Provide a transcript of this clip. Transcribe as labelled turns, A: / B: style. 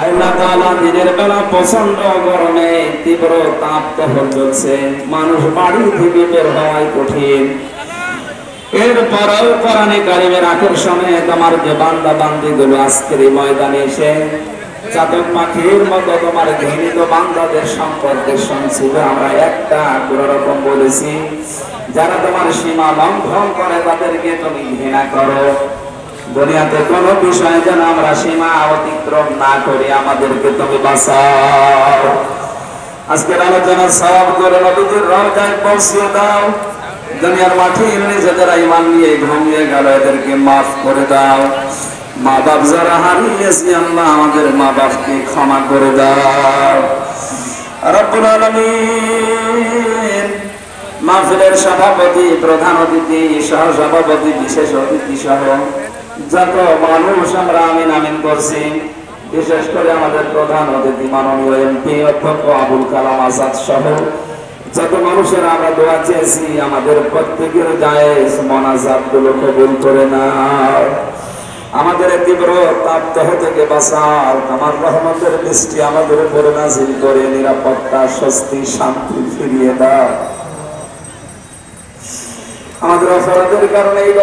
A: আল্লাহ তাআলা দিনের বেলা প্রচন্ড গরমে তীব্র তাপ তখন চলছে, মানুষ বাড়ি থেকে বের হওয়াই কঠিন। এরপরেও কোরআনে কারিমের আকর্ষণে তোমার যে বান্দা বান্দিগুলো আজকের এই ময়দানে এসে চাতক পাখির মতো তোমার ঘৃণিত বান্দাদের সম্পর্কে শুনছিল। আমরা একটা কোনো রকম বলেছি, যারা তোমার সীমা লঙ্ঘন করে তাদেরকে তুমি ঘৃণা করো। দুনিয়াতে কোনো বিষয় যেন আমরা সীমা অতিক্রম না করি, আমাদেরকে তুমি বাঁচাও। আজকের আলোচনার সওয়াব করে নবীজির রওজায় পৌঁছিয়ে দাও। দুনিয়ার মাটির নিচে যারা ঈমান নিয়ে ঘুমিয়ে গেল এদেরকে মাফ করে দাও। মা বাপ যারা হারিয়েছি আল্লাহ আমাদের মা বাপকে ক্ষমা করে দাও রব্বুল আলামিন। মাহফিলের সভাপতি, প্রধান অতিথি, সহ সভাপতি, বিশেষ অতিথি সহ যত মানুষ আমরা আমিন আমিন করছি, বিশেষ করে আমাদের প্রধান অতিথি মাননীয় এমপি অধ্যক্ষ আবুল কালাম আজাদ সহ যত মানুষের আমরা দোয়া চেয়েছি, আমাদের প্রত্যেকের জায়েজ মোনাজাত গুলো কবুল করে নাও। আমাদের তীব্র তাপদাহ থেকে বাঁচাও। তোমার রহমতের দৃষ্টি আমাদের উপরে নাযিল করে নিরাপত্তা, স্বস্তি, শান্তি ফিরিয়ে দাও। আমাদের অপরাধের কারণে এই